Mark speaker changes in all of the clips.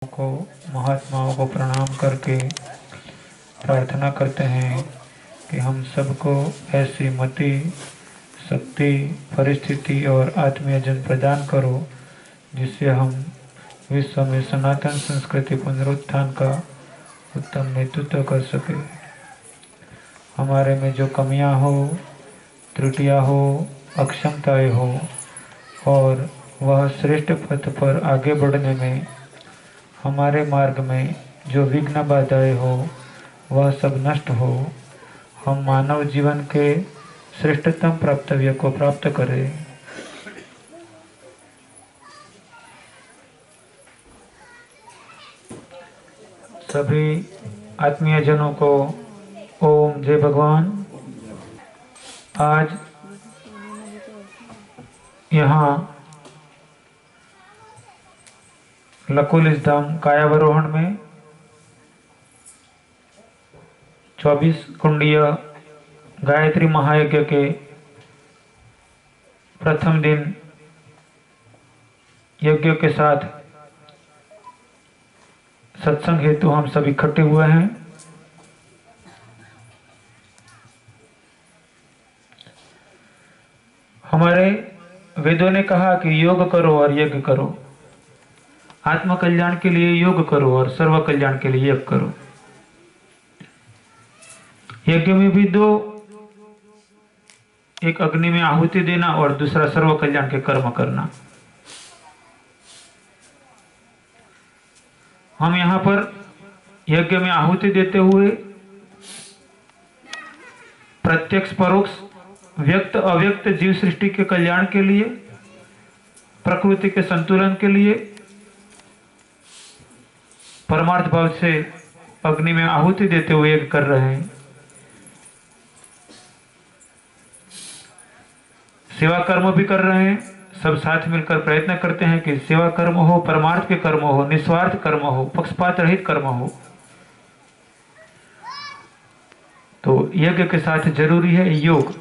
Speaker 1: को महात्माओं को प्रणाम करके प्रार्थना करते हैं कि हम सबको ऐसी मति, शक्ति, परिस्थिति और आत्मीय जन प्रदान करो जिससे हम विश्व में सनातन संस्कृति पुनरुत्थान का उत्तम नेतृत्व कर सके। हमारे में जो कमियां हो, त्रुटियां हो, अक्षमताएं हो और वह श्रेष्ठ पथ पर आगे बढ़ने में हमारे मार्ग में जो विघ्न बाधाएं हो वह सब नष्ट हो। हम मानव जीवन के श्रेष्ठतम प्राप्तव्य को प्राप्त करें। सभी आत्मीय जनों को ओम जय भगवान। आज यहाँ लकुलिस धाम कायावरोहण में 24 कुंडीय गायत्री महायज्ञ के प्रथम दिन यज्ञ के साथ सत्संग हेतु हम सब इकट्ठे हुए हैं। हमारे वेदों ने कहा कि योग करो और यज्ञ करो, आत्म कल्याण के लिए योग करो और सर्व कल्याण के लिए यज्ञ करो। यज्ञ में भी दो, एक अग्नि में आहुति देना और दूसरा सर्व कल्याण के कर्म करना। हम यहाँ पर यज्ञ में आहुति देते हुए प्रत्यक्ष परोक्ष व्यक्त अव्यक्त जीव सृष्टि के कल्याण के लिए, प्रकृति के संतुलन के लिए परमार्थ भाव से अग्नि में आहुति देते हुए यज्ञ कर रहे हैं। सेवा कर्म भी कर रहे हैं। सब साथ मिलकर प्रयत्न करते हैं कि सेवा कर्म हो, परमार्थ के कर्म हो, निस्वार्थ कर्म हो, पक्षपात रहित कर्म हो। तो यज्ञ के साथ जरूरी है योग।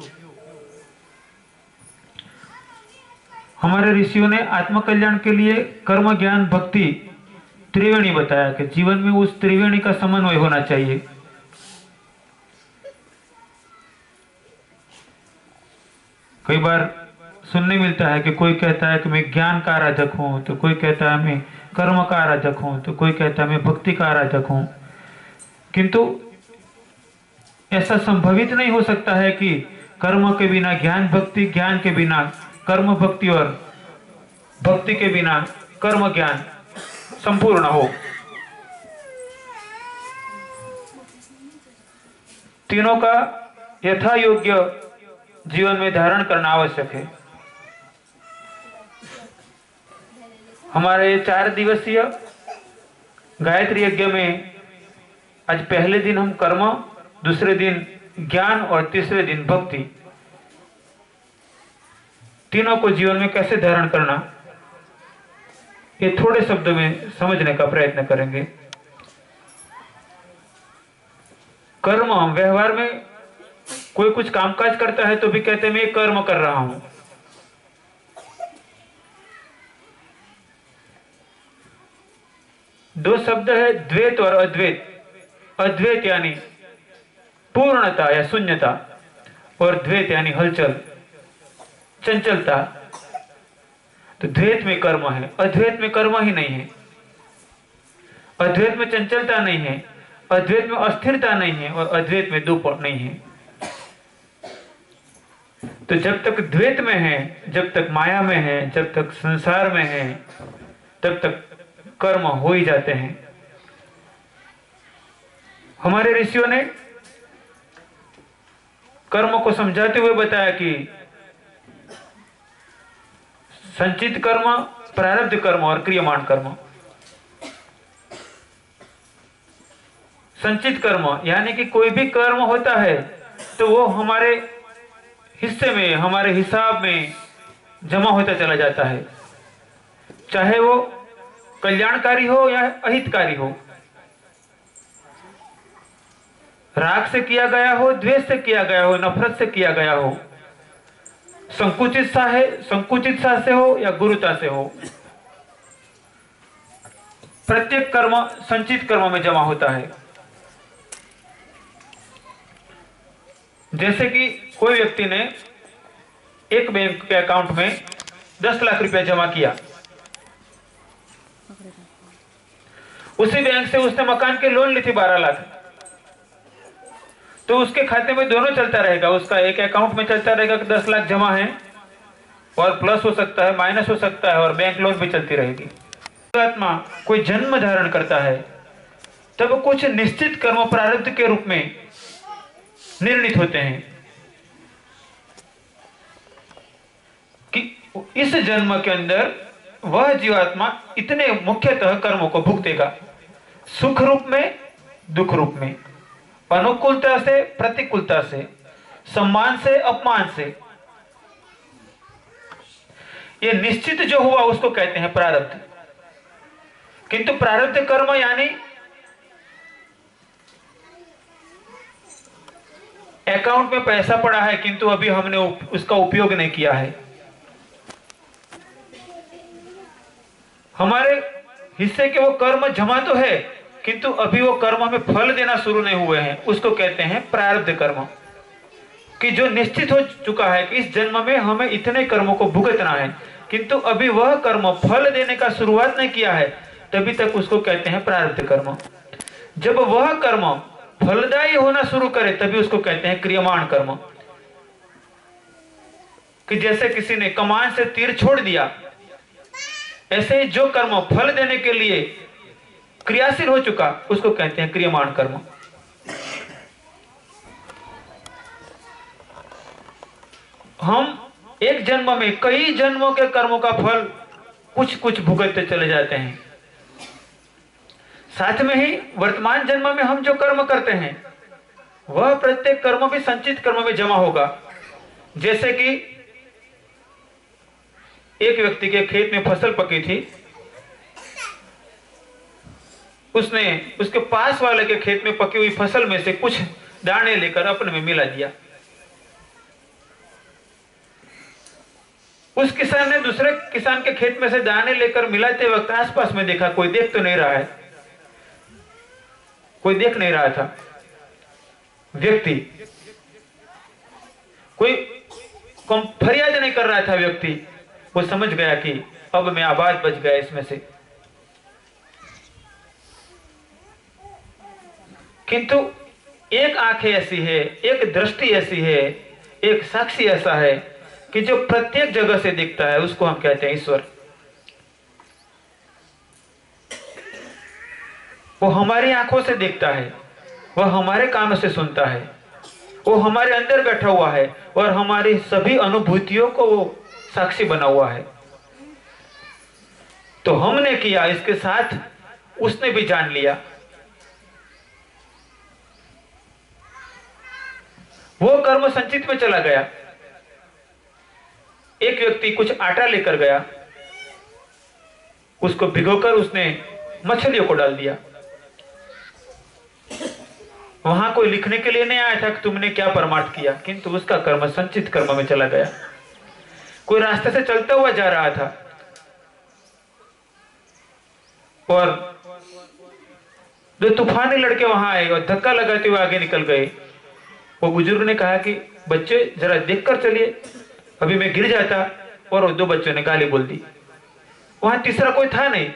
Speaker 1: हमारे ऋषियों ने आत्म कल्याण के लिए कर्म, ज्ञान, भक्ति त्रिवेणी बताया कि जीवन में उस त्रिवेणी का समन्वय होना चाहिए। कई बार सुनने मिलता है कि कोई कहता है कि मैं ज्ञान का आराधक हूं, तो कोई कहता है मैं कर्म का आराधक हूं, तो कोई कहता है मैं भक्ति का आराधक हूं। किंतु ऐसा संभवित नहीं हो सकता है कि कर्म के बिना ज्ञान भक्ति, ज्ञान के बिना कर्म भक्ति और भक्ति के बिना कर्म ज्ञान संपूर्ण हो। तीनों का यथा योग्य जीवन में धारण करना आवश्यक है। हमारे 4 दिवसीय गायत्री यज्ञ में आज पहले दिन हम कर्म, दूसरे दिन ज्ञान और तीसरे दिन भक्ति, तीनों को जीवन में कैसे धारण करना, ये थोड़े शब्दों में समझने का प्रयत्न करेंगे। कर्म, व्यवहार में कोई कुछ कामकाज करता है तो भी कहते हैं मैं कर्म कर रहा हूं। दो शब्द है द्वैत और अद्वैत। अद्वैत यानी पूर्णता या शून्यता और द्वैत यानी हलचल, चंचलता। तो द्वैत में कर्म है, अद्वैत में कर्म ही नहीं है। अद्वैत में चंचलता नहीं है, अद्वैत में अस्थिरता नहीं है और अद्वैत में दुख नहीं है। तो जब तक द्वैत में है, जब तक माया में है, जब तक संसार में है, तब तक कर्म हो ही जाते हैं। हमारे ऋषियों ने कर्म को समझाते हुए बताया कि संचित कर्म, प्रारब्ध कर्म और क्रियमाण कर्म। संचित कर्म यानी कि कोई भी कर्म होता है तो वो हमारे हिस्से में, हमारे हिसाब में जमा होता चला जाता है, चाहे वो कल्याणकारी हो या अहितकारी हो, राग से किया गया हो, द्वेष से किया गया हो, नफरत से किया गया हो, संकुचित सा से हो या गुरुता से हो। प्रत्येक कर्म संचित कर्म में जमा होता है। जैसे कि कोई व्यक्ति ने एक बैंक के अकाउंट में 10 लाख रुपया जमा किया, उसी बैंक से उसने मकान के लोन ली थी 12 लाख, तो उसके खाते में दोनों चलता रहेगा। उसका एक अकाउंट में चलता रहेगा कि 10 लाख जमा है, और प्लस हो सकता है, माइनस हो सकता है, और बैंक लोन भी चलती रहेगी। आत्मा कोई जन्म धारण करता है तब कुछ निश्चित कर्म प्रारब्ध के रूप में निर्णित होते हैं कि इस जन्म के अंदर वह जीवात्मा इतने मुख्यतः कर्मों को भुगतेगा, सुख रूप में, दुख रूप में, अनुकूलता से, प्रतिकूलता से, सम्मान से, अपमान से। ये निश्चित जो हुआ उसको कहते हैं प्रारब्ध। किंतु प्रारब्ध कर्म यानी अकाउंट में पैसा पड़ा है किंतु अभी हमने उसका उपयोग नहीं किया है, हमारे हिस्से के वो कर्म जमा तो है किंतु अभी वो कर्म हमें फल देना शुरू नहीं हुए हैं, उसको कहते हैं प्रारब्ध कर्म। कि जो निश्चित हो चुका है कि इस जन्म में हमें इतने कर्मों को भुगतना है किंतु अभी वह कर्म फल देने का शुरुआत नहीं किया है, तभी तक उसको कहते हैं प्रारब्ध कर्म। जब वह कर्म फलदायी होना शुरू करे तभी उसको कहते हैं क्रियमाण कर्म। कि जैसे किसी ने कमान से तीर छोड़ दिया, ऐसे ही जो कर्म फल देने के लिए क्रियाशील हो चुका उसको कहते हैं क्रियमाण कर्म। हम एक जन्म में कई जन्मों के कर्मों का फल कुछ कुछ भुगतते चले जाते हैं। साथ में ही वर्तमान जन्म में हम जो कर्म करते हैं वह प्रत्येक कर्म भी संचित कर्म में जमा होगा। जैसे कि एक व्यक्ति के खेत में फसल पकी थी, उसने उसके पास वाले के खेत में पकी हुई फसल में से कुछ दाने लेकर अपने में मिला दिया। उस किसान ने दूसरे किसान के खेत में से दाने लेकर मिलाते वक्त आसपास में देखा, कोई देख तो नहीं रहा है, कोई देख नहीं रहा था व्यक्ति, कोई फरियाद नहीं कर रहा था व्यक्ति। वो समझ गया कि अब मैं आबाद बच गया इसमें से। किंतु एक आंख ऐसी है, एक दृष्टि ऐसी है, एक साक्षी ऐसा है कि जो प्रत्येक जगह से दिखता है उसको हम कहते हैं ईश्वर। वो हमारी आंखों से देखता है, वह हमारे कानों से सुनता है, वो हमारे अंदर बैठा हुआ है और हमारी सभी अनुभूतियों को वो साक्षी बना हुआ है। तो हमने किया, इसके साथ उसने भी जान लिया। वो कर्म संचित में चला गया। एक व्यक्ति कुछ आटा लेकर गया, उसको भिगोकर उसने मछलियों को डाल दिया। वहां कोई लिखने के लिए नहीं आया था कि तुमने क्या परमार्थ किया, किंतु उसका कर्म संचित कर्म में चला गया। कोई रास्ते से चलता हुआ जा रहा था और दो तूफानी लड़के वहां आए और धक्का लगाते हुए आगे निकल गए। वो बुजुर्ग ने कहा कि बच्चे जरा देखकर चलिए, अभी मैं गिर जाता, और वो दो बच्चों ने गाली बोल दी। वहां तीसरा कोई था नहीं,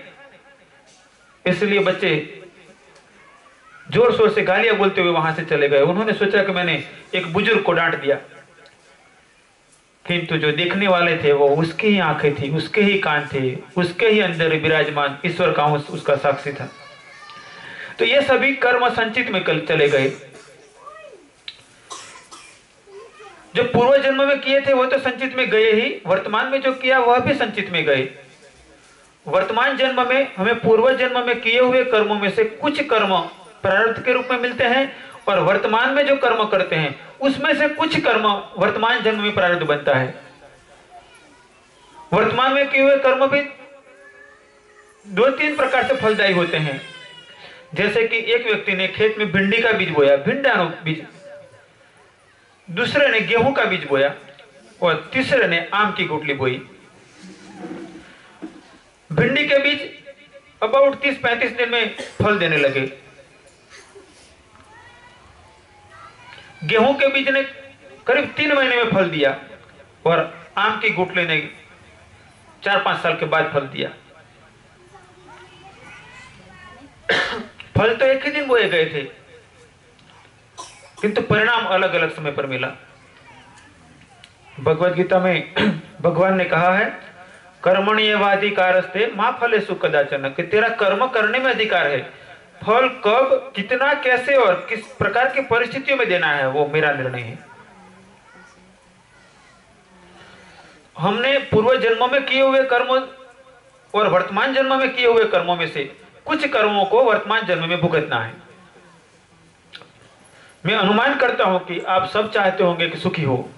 Speaker 1: इसलिए बच्चे जोर शोर से गालियां बोलते हुए वहां से चले गए। उन्होंने सोचा कि मैंने एक बुजुर्ग को डांट दिया, किंतु जो देखने वाले थे वो उसकी ही आंखें थी, उसके ही कान थे, उसके ही अंदर विराजमान ईश्वर का उसका साक्षी था। तो ये सभी कर्म संचित में कल चले गए। जो पूर्व जन्म में किए थे वो तो संचित में गए ही, वर्तमान में जो किया वह भी संचित में गए। वर्तमान जन्म में हमें पूर्व जन्म में किए हुए कर्मों में से कुछ कर्म प्रारब्ध के रूप में मिलते हैं, और वर्तमान में जो कर्म करते हैं उसमें से कुछ कर्म वर्तमान जन्म में प्रारब्ध बनता है। वर्तमान में किए हुए कर्म भी दो तीन प्रकार से फलदायी होते हैं। जैसे कि एक व्यक्ति ने खेत में भिंडी का बीज बोया, भिंडा बीज, दूसरे ने गेहूं का बीज बोया और तीसरे ने आम की गुठली बोई। भिंडी के बीज अबाउट 30-35 दिन में फल देने लगे। गेहूं के बीज ने करीब 3 महीने में फल दिया और आम की गुठली ने 4-5 साल के बाद फल दिया। फल तो एक ही दिन बोए गए थे, किंतु परिणाम अलग अलग समय पर मिला। भगवत गीता में भगवान ने कहा है, कर्मण्येवाधिकारस्ते मा फलेषु कदाचन, कि तेरा कर्म करने में अधिकार है, फल कब, कितना, कैसे और किस प्रकार की परिस्थितियों में देना है वो मेरा निर्णय है। हमने पूर्व जन्मों में किए हुए कर्मों और वर्तमान जन्म में किए हुए कर्मों में से कुछ कर्मों को वर्तमान जन्म में भुगतना है। मैं अनुमान करता हूं कि आप सब चाहते होंगे कि सुखी हो,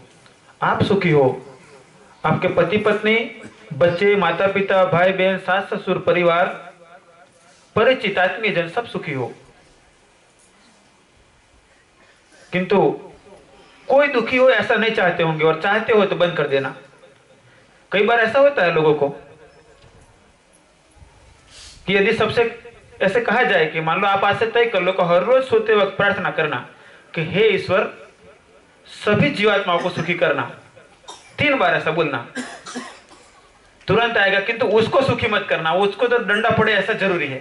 Speaker 1: आप सुखी हो, आपके पति पत्नी, बच्चे, माता पिता, भाई बहन, सास ससुर, परिवार, परिचित, आत्मीय जन सब सुखी हो। किंतु कोई दुखी हो ऐसा नहीं चाहते होंगे, और चाहते हो तो बंद कर देना। कई बार ऐसा होता है लोगों को कि यदि सबसे ऐसे कहा जाए कि मान लो आप आज से तय कर लो कि हर रोज सोते वक्त प्रार्थना करना कि हे ईश्वर सभी जीवात्माओं को सुखी करना, 3 बार ऐसा बोलना, तुरंत आएगा। किंतु उसको सुखी मत करना, उसको तो डंडा पड़े ऐसा जरूरी है।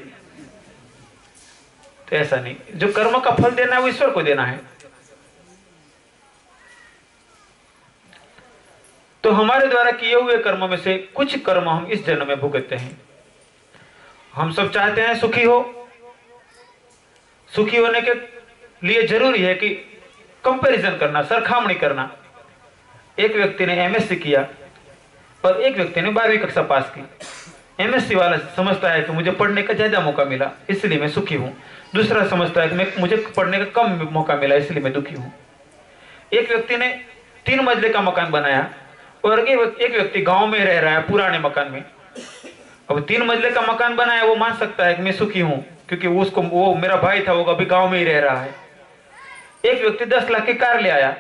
Speaker 1: तो ऐसा नहीं, जो कर्म का फल देना है वो ईश्वर को देना है। तो हमारे द्वारा किए हुए कर्मों में से कुछ कर्म हम इस जन्म में भुगतते हैं। हम सब चाहते हैं सुखी हो। सुखी होने के लिए जरूरी है कि कंपैरिजन करना, सरखामणी करना। एक व्यक्ति ने एमएससी किया और एक व्यक्ति ने 12वीं कक्षा पास की। एमएससी वाला समझता है कि मुझे पढ़ने का ज्यादा मौका मिला इसलिए मैं सुखी हूं। दूसरा समझता है कि मुझे पढ़ने का कम मौका मिला इसलिए मैं दुखी हूं। एक व्यक्ति ने 3 मंजिले का मकान बनाया और एक व्यक्ति गांव में रह रहा है पुराने मकान में। अब 3 मंजिले का मकान बनाया, वो मान सकता है कि मैं सुखी हूं क्योंकि वो मेरा भाई था, वो अभी गांव में ही रह रहा है। एक व्यक्ति 10 लाख की कार ले आया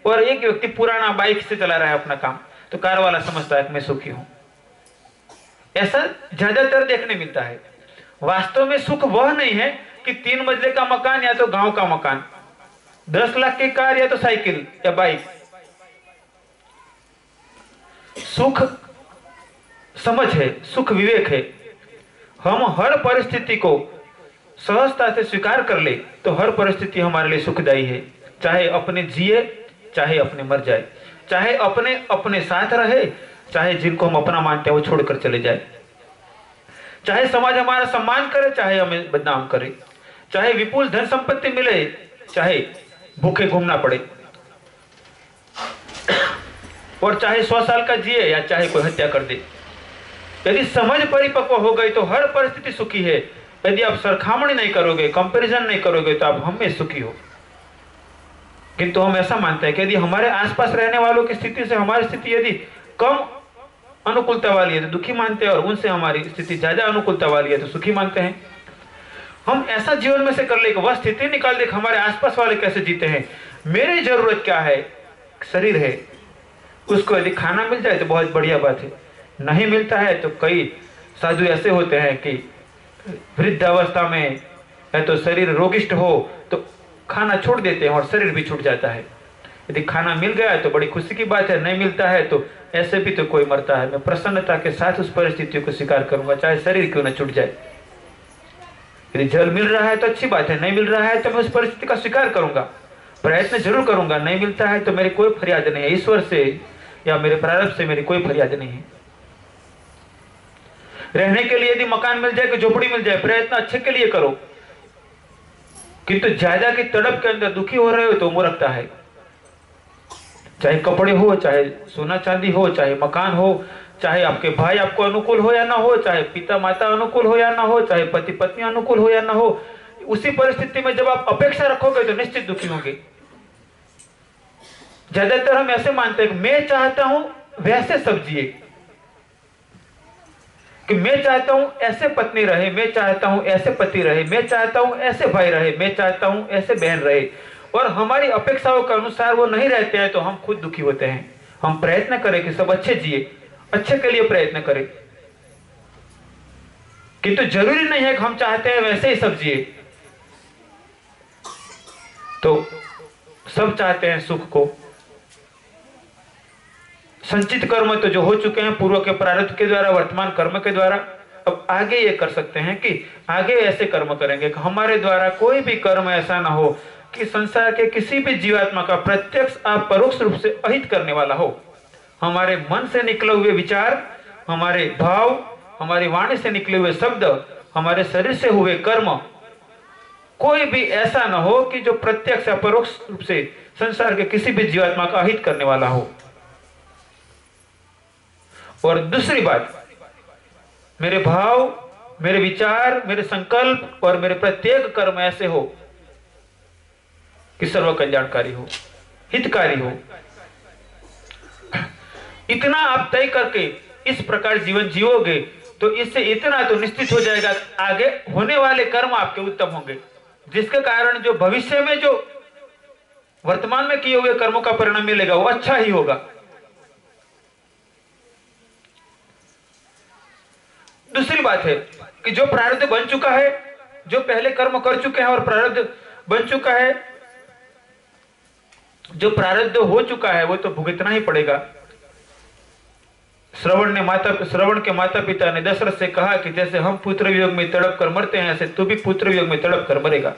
Speaker 1: और एक व्यक्ति पुराना बाइक से चला रहा है अपना काम, तो कार वाला समझता है कि मैं सुखी हूं। ऐसा ज्यादातर देखने मिलता है। वास्तव में सुख वह नहीं है कि 3 मंजिले का मकान या तो गांव का मकान, 10 लाख की कार या तो साइकिल या बाइक। सुख समझ है, सुख विवेक है। हम हर परिस्थिति को सहजता से स्वीकार कर ले तो हर परिस्थिति हमारे लिए सुखदायी है। चाहे अपने जिए, चाहे अपने मर जाए, चाहे अपने अपने साथ रहे, चाहे जिनको हम अपना मानते हैं वो छोड़कर चले जाए, चाहे समाज हमारा सम्मान करे, चाहे हमें बदनाम करे, चाहे विपुल धन संपत्ति मिले, चाहे भूखे घूमना पड़े, और चाहे 100 साल का जिए या चाहे कोई हत्या कर दे। यदि समझ परिपक्व हो गई तो हर परिस्थिति सुखी है। यदि आप सरखामणी नहीं करोगे, कंपैरिजन नहीं करोगे तो आप हमेशा सुखी हो। किंतु हम ऐसा मानते हैं कि यदि हमारे आसपास रहने वालों की स्थिति से हमारी स्थिति यदि कम अनुकूलता वाली है तो दुखी मानते हैं, और उनसे हमारी स्थिति ज्यादा अनुकूलता वाली है तो सुखी मानते हैं। हम ऐसा जीवन में से कर ले कि वह स्थिति निकाल दे हमारे आसपास वाले कैसे जीते हैं। मेरी जरूरत क्या है? शरीर है, उसको यदि खाना मिल जाए तो बहुत बढ़िया बात है, नहीं मिलता है तो कई साधु ऐसे होते हैं कि वृद्धावस्था में है तो शरीर रोगिष्ट हो तो खाना छोड़ देते हैं और शरीर भी छूट जाता है। यदि खाना मिल गया है तो बड़ी खुशी की बात है, नहीं मिलता है तो ऐसे भी तो कोई मरता है। मैं प्रसन्नता के साथ उस परिस्थितियों को स्वीकार करूंगा, चाहे शरीर क्यों न छूट जाए। यदि जल मिल रहा है तो अच्छी बात है, नहीं मिल रहा है तो मैं उस परिस्थिति का स्वीकार करूंगा, प्रयत्न जरूर करूंगा। नहीं मिलता है तो मेरी कोई फरियाद नहीं है, ईश्वर से या मेरे प्रारब्ध से मेरी कोई फरियाद नहीं है। रहने के लिए यदि मकान मिल जाए कि झोपड़ी मिल जाए, प्रयत्न अच्छे के लिए करो। किंतु ज्यादा की तड़प के अंदर दुखी हो रहे हो तो मूर्खता है। चाहे कपड़े हो, चाहे सोना चांदी हो, चाहे मकान हो, चाहे आपके भाई आपको अनुकूल हो या ना हो, चाहे पिता माता अनुकूल हो या ना हो, चाहे पति पत्नी अनुकूल हो या ना हो, उसी परिस्थिति में जब आप अपेक्षा रखोगे तो निश्चित दुखी होंगे। ज्यादातर हम ऐसे मानते हैं कि मैं चाहता हूं वैसे सब जिए, कि मैं चाहता हूं ऐसे पत्नी रहे, मैं चाहता हूं ऐसे पति रहे, मैं चाहता हूं ऐसे भाई रहे, मैं चाहता हूं ऐसे बहन रहे, और हमारी अपेक्षाओं के अनुसार वो नहीं रहते हैं तो हम खुद दुखी होते हैं। हम प्रयत्न करें कि सब अच्छे जिए, अच्छे के लिए प्रयत्न करें। किंतु जरूरी नहीं है कि हम चाहते हैं वैसे ही सब जिए। तो सब चाहते हैं सुख को। संचित कर्म तो जो हो चुके हैं पूर्व के प्रारब्ध के द्वारा, वर्तमान कर्म के द्वारा, अब आगे ये कर सकते हैं कि आगे ऐसे कर्म करेंगे कि हमारे द्वारा कोई भी कर्म ऐसा ना हो कि संसार के किसी भी जीवात्मा का प्रत्यक्ष परोक्ष रूप से अहित करने वाला हो। हमारे मन से निकले हुए विचार, हमारे भाव, हमारी वाणी से निकले हुए शब्द, हमारे शरीर से हुए कर्म, कोई भी ऐसा ना हो कि जो प्रत्यक्ष या परोक्ष रूप से संसार के किसी भी जीवात्मा का अहित करने वाला हो। और दूसरी बात, मेरे भाव, मेरे विचार, मेरे संकल्प और मेरे प्रत्येक कर्म ऐसे हो कि सर्व कल्याणकारी हो, हितकारी हो। इतना आप तय करके इस प्रकार जीवन जियोगे तो इससे इतना तो निश्चित हो जाएगा, आगे होने वाले कर्म आपके उत्तम होंगे, जिसके कारण जो भविष्य में जो वर्तमान में किए हुए कर्मों का परिणाम मिलेगा वो अच्छा ही होगा। दूसरी बात है कि जो प्रारब्ध बन चुका है, जो पहले कर्म कर चुके हैं और प्रारब्ध बन चुका है, जो प्रारब्ध हो चुका है वो तो भुगतना ही पड़ेगा। श्रवण के माता पिता ने दशरथ से कहा कि जैसे हम पुत्र वियोग में तड़प कर मरते हैं, ऐसे तू भी पुत्र वियोग में तड़प कर मरेगा।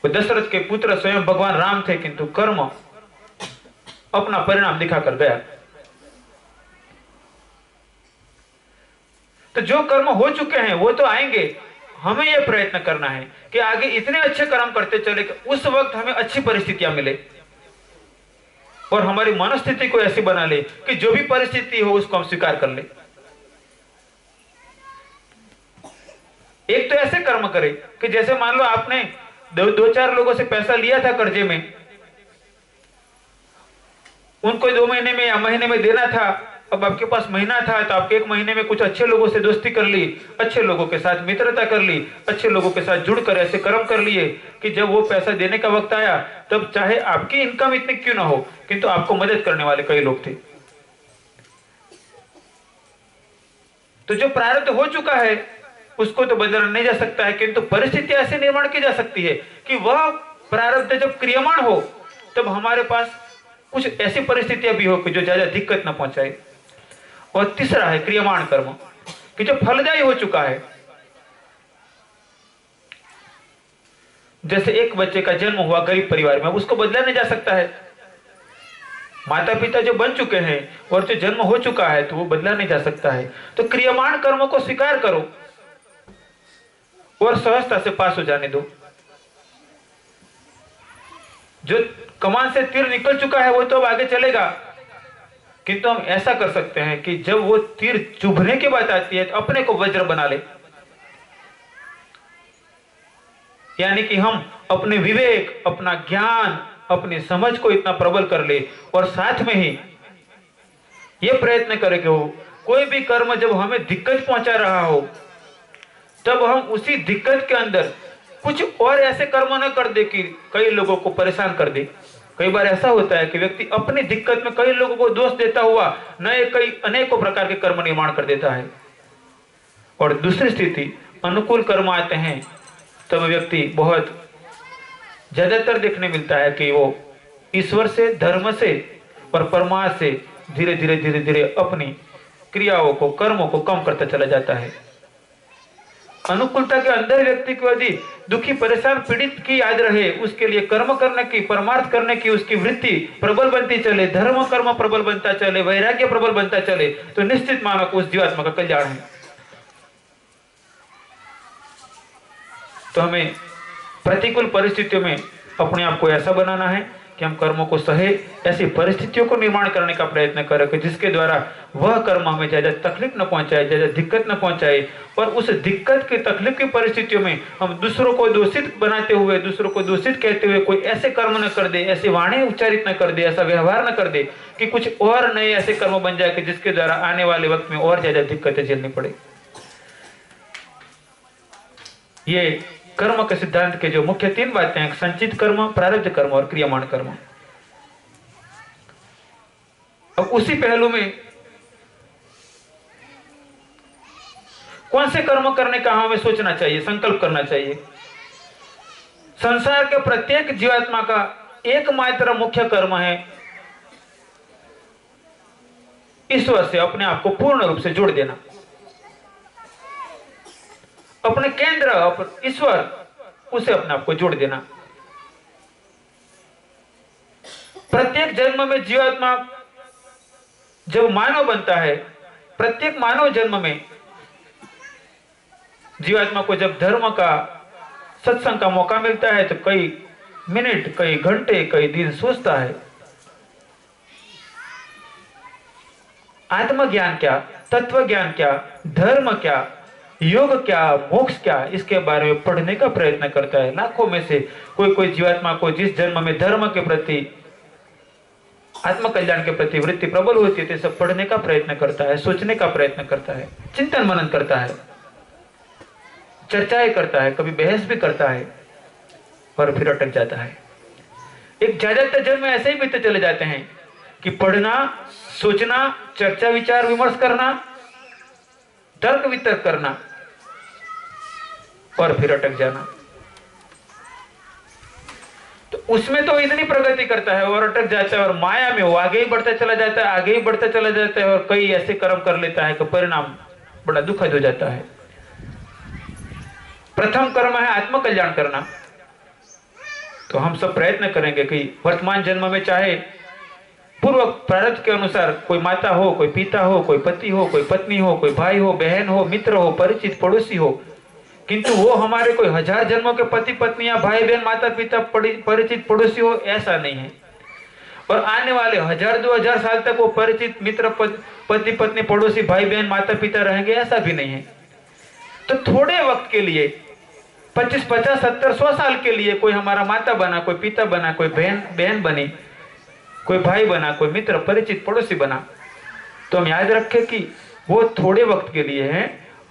Speaker 1: वो दशरथ के पुत्र स्वयं भगवान राम थे, किंतु कर्म अपना परिणाम दिखाकर गया। तो जो कर्म हो चुके हैं वो तो आएंगे, हमें यह प्रयत्न करना है कि आगे इतने अच्छे कर्म करते चले कि उस वक्त हमें अच्छी परिस्थितियां मिले और हमारी मनस्थिति को ऐसी बना ले कि जो भी परिस्थिति हो उसको हम स्वीकार कर ले। एक तो ऐसे कर्म करे कि जैसे मान लो आपने दो चार लोगों से पैसा लिया था कर्जे में, उनको 2 महीने में या महीने में देना था। अब आपके पास महीना था तो आपके 1 महीने में कुछ अच्छे लोगों से दोस्ती कर ली, अच्छे लोगों के साथ मित्रता कर ली, अच्छे लोगों के साथ जुड़कर ऐसे कर्म कर लिए कि जब वो पैसा देने का वक्त आया तब चाहे आपकी इनकम इतनी क्यों ना हो, किंतु आपको मदद करने वाले कई लोग थे। तो जो प्रारब्ध हो चुका है उसको तो बदला नहीं जा सकता है, किंतु परिस्थिति ऐसे निर्माण की जा सकती है कि वह प्रारब्ध जब क्रियमाण हो तब हमारे पास कुछ ऐसी परिस्थितियां भी हो कि जो ज्यादा दिक्कत न पहुंचाए। और तीसरा है क्रियमाण कर्म, कि जो फलदायी हो चुका है। जैसे एक बच्चे का जन्म हुआ गरीब परिवार में, उसको बदला नहीं जा सकता है। माता पिता जो बन चुके हैं और जो जन्म हो चुका है तो वो बदला नहीं जा सकता है। तो क्रियमाण कर्मों को स्वीकार करो और सहजता से पास हो जाने दो। जो कमान से तीर निकल चुका है वो तो अब आगे चलेगा, किंतु हम ऐसा कर सकते हैं कि जब वो तीर चुभने की बात आती है तो अपने को वज्र बना ले, यानी कि हम अपने विवेक, अपना ज्ञान, अपनी समझ को इतना प्रबल कर ले और साथ में ही ये प्रयत्न करें कि हो कोई भी कर्म जब हमें दिक्कत पहुंचा रहा हो तब हम उसी दिक्कत के अंदर कुछ और ऐसे कर्म न कर दे कि कई लोगों को परेशान कर दे। कई बार ऐसा होता है कि व्यक्ति अपनी दिक्कत में कई लोगों को दोष देता हुआ नए कई अनेकों प्रकार के कर्म निर्माण कर देता है। और दूसरी स्थिति, अनुकूल कर्म आते हैं तब व्यक्ति बहुत ज्यादातर देखने मिलता है कि वो ईश्वर से, धर्म से और परमार्थ से धीरे धीरे अपनी क्रियाओं को, कर्मों को कम करता चला जाता है। अनुकूलता के अंदर व्यक्ति को यदि दुखी, परेशान, पीड़ित की याद रहे, उसके लिए कर्म करने की, परमार्थ करने की उसकी वृत्ति प्रबल बनती चले, धर्म कर्म प्रबल बनता चले, वैराग्य प्रबल बनता चले, तो निश्चित मानो उस जीवात्मा का कल्याण है। तो हमें प्रतिकूल परिस्थितियों में अपने आप को ऐसा बनाना है कि हम कर्मों को सहे, ऐसी परिस्थितियों को निर्माण करने का प्रयत्न करें कि जिसके द्वारा वह कर्म हमें ज्यादा तकलीफ न पहुंचाए, ज्यादा दिक्कत न पहुंचाए। और उस दिक्कत की, तकलीफ की परिस्थितियों में हम दूसरों को दोषित बनाते हुए, दूसरों को दोषित कहते हुए कोई ऐसे कर्म न कर दे, ऐसी वाणी उच्चारित न कर दे, ऐसा व्यवहार न कर दे कि कुछ और नए ऐसे कर्म बन जाए कि जिसके द्वारा आने वाले वक्त में और ज्यादा दिक्कतें झेलनी पड़े। ये कर्म के सिद्धांत के जो मुख्य 3 बातें हैं, संचित कर्म, प्रारब्ध कर्म और क्रियमाण कर्म। अब उसी पहलू में
Speaker 2: कौन से कर्म करने का हमें सोचना चाहिए, संकल्प करना चाहिए। संसार के प्रत्येक जीवात्मा का एकमात्र मुख्य कर्म है ईश्वर से अपने आप को पूर्ण रूप से जोड़ देना, अपने केंद्र ईश्वर, उसे अपने आप को जोड़ देना। प्रत्येक जन्म में जीवात्मा जब मानव बनता है, प्रत्येक मानव जन्म में जीवात्मा को जब धर्म का, सत्संग का मौका मिलता है तो कई मिनट, कई घंटे, कई दिन सोचता है आत्मज्ञान क्या, तत्व ज्ञान क्या, धर्म क्या, योग क्या, मोक्ष क्या, इसके बारे में पढ़ने का प्रयत्न करता है। लाखों में से कोई जीवात्मा को जिस जन्म में धर्म के प्रति, आत्म कल्याण के प्रति वृत्ति प्रबल होती है, तो सब पढ़ने का प्रयत्न करता है, सोचने का प्रयत्न करता है, चिंतन मनन करता है, चर्चाएं करता है, कभी बहस भी करता है और फिर अटक जाता है। एक ज्यादातर जन्म में ऐसे ही बीते चले जाते हैं कि पढ़ना, सोचना, चर्चा विचार विमर्श करना, तर्क वितर्क करना और फिर अटक जाना। तो उसमें तो इतनी प्रगति करता है और अटक जाता है और माया में वो आगे ही बढ़ता चला जाता है, आगे ही बढ़ता चला जाता है और कई ऐसे कर्म कर लेता है कि परिणाम बड़ा दुखद हो जाता है। प्रथम कर्म है आत्मकल्याण करना। तो हम सब प्रयत्न करेंगे कि वर्तमान जन्म में चाहे पूर्व प्रारब्ध के अनुसार कोई माता हो, कोई पिता हो, कोई पति हो, कोई पत्नी हो, कोई भाई हो, बहन हो, मित्र हो, परिचित पड़ोसी हो, किंतु वो हमारे कोई 1000 जन्मों के पति पत्नियां, भाई बहन, माता पिता, परिचित पड़ोसी हो, ऐसा नहीं है। और आने वाले 1000-2000 साल तक वो परिचित, मित्र, पति पत्नी, पड़ोसी, भाई बहन, माता पिता रहेंगे, ऐसा भी नहीं है। तो थोड़े वक्त के लिए 25, 50, 70, 100 साल के लिए कोई हमारा माता बना, कोई पिता बना, कोई बहन बनी, कोई भाई बना, कोई मित्र, परिचित, पड़ोसी बना, तो हम याद रखें कि वो थोड़े वक्त के लिए है।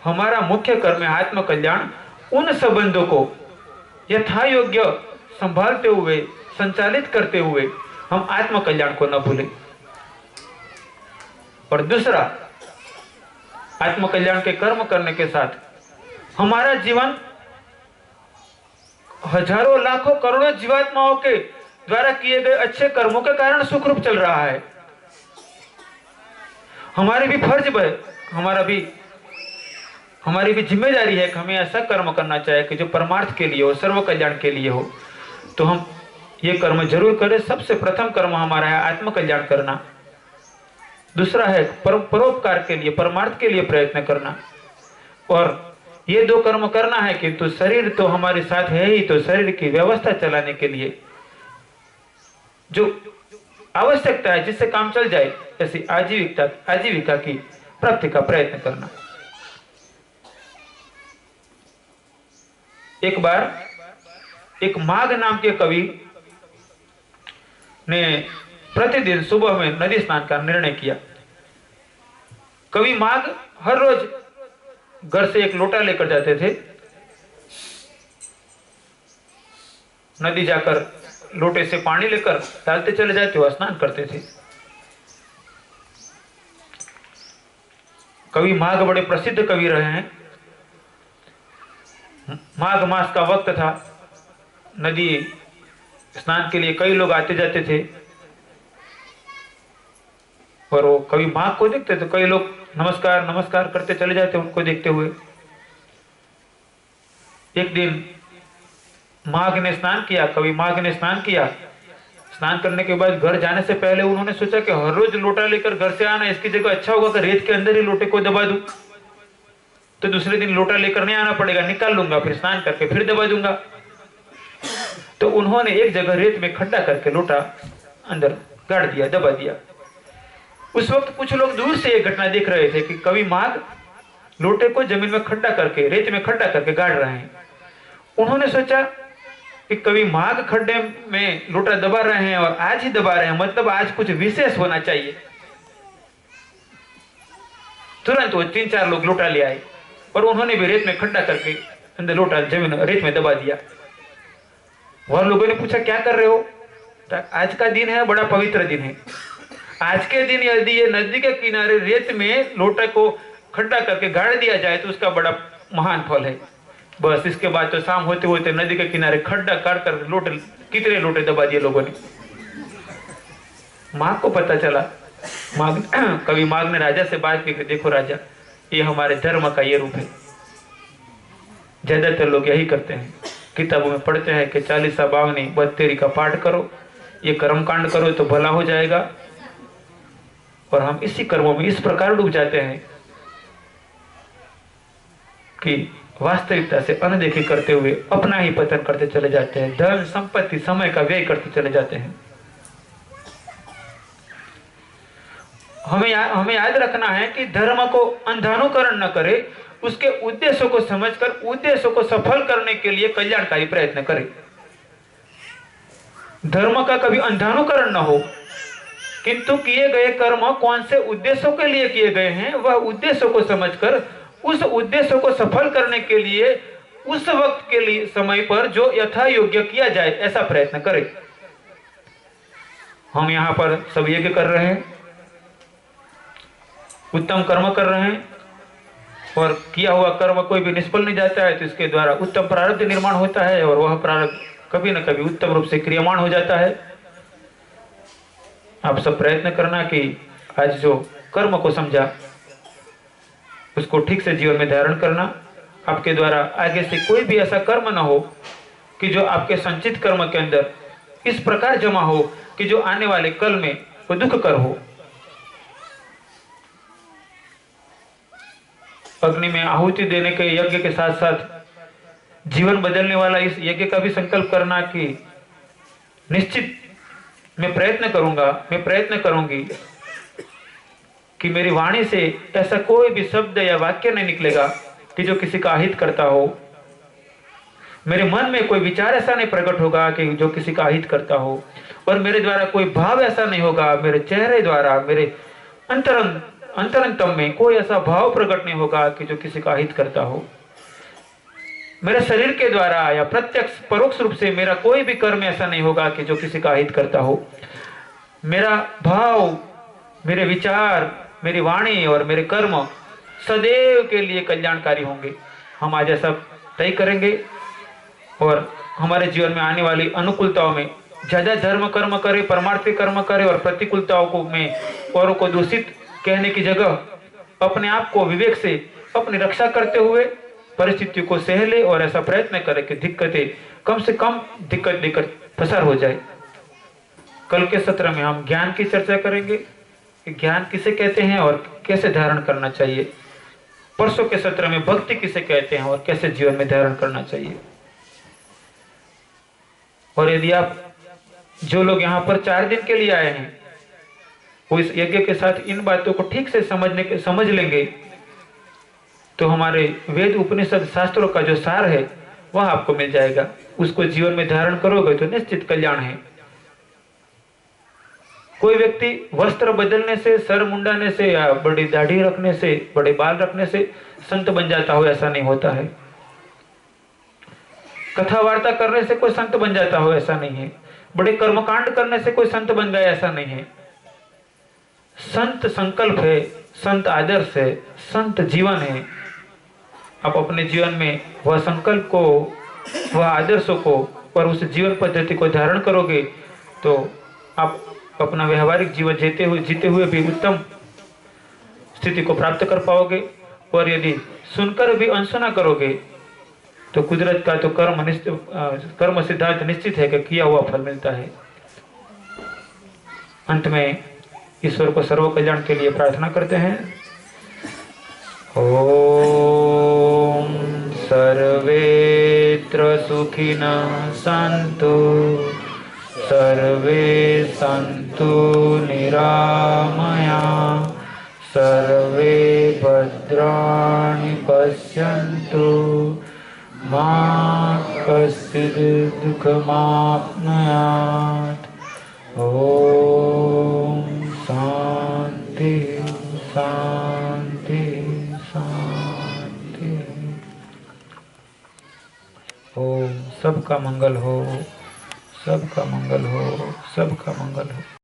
Speaker 2: हमारा मुख्य कर्म है आत्म कल्याण। उन संबंधों को यथा योग्य संभालते हुए, संचालित करते हुए हम आत्म कल्याण को न भूलें। और दूसरा, आत्म कल्याण के कर्म करने के साथ हमारा जीवन हजारों, लाखों, करोड़ों जीवात्माओं के द्वारा किए गए अच्छे कर्मों के कारण सुखरूप चल रहा है। हमारी भी फर्ज है, हमारी भी जिम्मेदारी है कि हमें ऐसा कर्म करना चाहिए कि जो परमार्थ के लिए हो, सर्व कल्याण के लिए हो। तो हम ये कर्म जरूर करें। सबसे प्रथम कर्म हमारा है आत्म कल्याण करना। दूसरा है परोपकार के लिए, परमार्थ के लिए प्रयत्न करना। और ये 2 कर्म करना है, किंतु शरीर तो हमारे साथ है ही, तो शरीर की व्यवस्था चलाने के लिए जो आवश्यकता है, जिससे काम चल जाए, ऐसी आजीविका की प्राप्ति का प्रयत्न करना। एक बार एक माघ नाम के कवि ने प्रतिदिन सुबह में नदी स्नान का निर्णय किया। कवि माघ हर रोज घर से एक लोटा लेकर जाते थे, नदी जाकर लोटे से पानी लेकर डालते चले जाते और स्नान करते थे। कवि माघ बड़े प्रसिद्ध कवि रहे हैं। माघ मास का वक्त था, नदी स्नान के लिए कई लोग आते जाते थे और वो कवि माघ को देखते तो कई लोग नमस्कार नमस्कार करते चले जाते उनको देखते हुए। एक दिन माघ ने स्नान किया, कवि माघ ने स्नान किया। स्नान करने के बाद घर जाने से पहले उन्होंने सोचा कि हर रोज लोटा लेकर घर से आना, इसकी जगह अच्छा होगा कि रेत के अंदर ही लोटे को दबा दूं, तो दूसरे दिन लोटा लेकर नहीं आना पड़ेगा, निकाल लूंगा, फिर स्नान करके फिर दबा दूंगा। तो उन्होंने एक जगह रेत में खड्डा करके लोटा अंदर गाड़ दिया, दबा दिया। उस वक्त कुछ लोग दूर से ये घटना देख रहे थे कि कवि माघ लोटे को जमीन में खड्डा करके, रेत में खड्डा करके गाड़ रहे हैं। उन्होंने सोचा कि कवि माघ खड्डे में लोटा दबा रहे हैं और आज ही दबा रहे हैं, मतलब आज कुछ विशेष होना चाहिए। तुरंत वो 3-4 लोग लोटा ले आए और उन्होंने भी रेत में खड्डा करके अंदर लोटा जमीन रेत में दबा दिया। और लोगों ने पूछा क्या कर रहे हो? आज का दिन है, बड़ा पवित्र दिन है। आज के दिन यदि ये नदी के किनारे रेत में लोटा को खड्डा करके गाड़ दिया जाए तो उसका बड़ा महान फल है। बस इसके बाद तो शाम होते होते नदी के किनारे खड्डा काट कर लोटे, कितने लोटे दबा दिए लोगों ने। माघ को पता चला, माघ कवि माघ ने राजा से बात की कि देखो राजा, ये हमारे धर्म का ये रूप है। ज्यादातर लोग यही करते हैं, किताबों में पढ़ते हैं कि 40 बावनी 72 का पाठ करो, ये कर्मकांड करो तो भला हो जाएगा। और हम इसी कर्मों में इस प्रकार डूब जाते हैं कि वास्तविकता से अनदेखी करते हुए अपना ही पतन करते चले जाते हैं, धन संपत्ति समय का व्यय करते चले जाते हैं। हमें याद रखना है कि धर्म को अंधानुकरण न करे, उसके उद्देश्यों को समझकर उद्देश्यों को सफल करने के लिए कल्याणकारी प्रयत्न करे। धर्म का कभी अंधानुकरण न हो, किंतु किए गए कर्म कौन से उद्देश्यों के लिए किए गए हैं, वह उद्देश्यों को समझकर उस उद्देश्यों को सफल करने के लिए उस वक्त के लिए समय पर जो यथा योग्य किया जाए ऐसा प्रयत्न करें। हम यहाँ पर सब यज्ञ कर रहे हैं, उत्तम कर्म कर रहे हैं, और किया हुआ कर्म कोई भी निष्फल नहीं जाता है तो इसके द्वारा उत्तम प्रारब्ध निर्माण होता है, और वह प्रारब्ध कभी न कभी उत्तम रूप से क्रियमाण हो जाता है। आप सब प्रयत्न करना कि आज जो कर्म को समझा उसको ठीक से जीवन में धारण करना। आपके द्वारा आगे से कोई भी ऐसा कर्म ना हो कि जो आपके संचित कर्म के अंदर इस प्रकार जमा हो कि जो आने वाले कल में वो दुख कर हो। अग्नि में आहुति देने के यज्ञ के साथ साथ जीवन बदलने वाला इस यज्ञ का भी संकल्प करना कि निश्चित मैं प्रयत्न करूंगा, मैं प्रयत्न करूंगी कि मेरी वाणी से ऐसा कोई भी शब्द या वाक्य नहीं निकलेगा कि जो किसी का अहित करता हो। मेरे मन में कोई विचार ऐसा नहीं प्रकट होगा कि जो किसी का अहित करता हो, और मेरे द्वारा कोई भाव ऐसा नहीं होगा, मेरे चेहरे द्वारा, मेरे अंतरंतम में कोई ऐसा भाव प्रकट नहीं होगा कि जो किसी का हित करता हो। मेरे शरीर के द्वारा या प्रत्यक्ष परोक्ष रूप से मेरा कोई भी कर्म ऐसा नहीं होगा कि जो किसी का हित करता हो। मेरा भाव, मेरे विचार, मेरी वाणी और मेरे कर्म सदैव के लिए कल्याणकारी होंगे। हम आज ऐसा तय करेंगे और हमारे जीवन में आने वाली अनुकूलताओं में ज्यादा धर्म कर्म करें, परमार्थी कर्म करें, और प्रतिकूलताओं को में औरों को दूषित कहने की जगह अपने आप को विवेक से अपनी रक्षा करते हुए परिस्थितियों को सह ले, और ऐसा प्रयत्न करें कि दिक्कतें कम से कम दिक्कत प्रसार हो जाए। कल के सत्र में हम ज्ञान की चर्चा करेंगे कि ज्ञान किसे कहते हैं और कैसे धारण करना चाहिए। परसों के सत्र में भक्ति किसे कहते हैं और कैसे जीवन में धारण करना चाहिए। और यदि आप जो लोग यहाँ पर 4 दिन के लिए आए हैं वो इस यज्ञ के साथ इन बातों को ठीक से समझ लेंगे तो हमारे वेद उपनिषद शास्त्रों का जो सार है वह आपको मिल जाएगा। उसको जीवन में धारण करोगे तो निश्चित कल्याण है। कोई व्यक्ति वस्त्र बदलने से, सर मुंडाने से या बड़ी दाढ़ी रखने से, बड़े बाल रखने से संत बन जाता हो, ऐसा नहीं होता है। कथा वार्ता करने से कोई संत बन जाता हो, ऐसा नहीं है। बड़े कर्मकांड करने से कोई संत बन गया, ऐसा नहीं है। संत संकल्प है, संत आदर्श है, संत जीवन है। आप अपने जीवन में वह संकल्प को, वह आदर्शों को और उस जीवन पद्धति को धारण करोगे तो आप अपना व्यवहारिक जीवन जीते हुए भी उत्तम स्थिति को प्राप्त कर पाओगे। और यदि सुनकर भी अनसुना करोगे तो कुदरत का तो कर्म सिद्धांत निश्चित है कि किया हुआ फल मिलता है। अंत में ईश्वर को सर्व कल्याण के लिए प्रार्थना करते हैं। ओम सर्वेत्र सुखिनः सन्तु सर्वे सन्तु निरामया सर्वे भद्राणि पश्यन्तु मा कश्चित् दुःखमाप्नुयात्। ओम शांति शांति शांति। ओम सबका मंगल हो, सबका मंगल हो, सबका मंगल हो।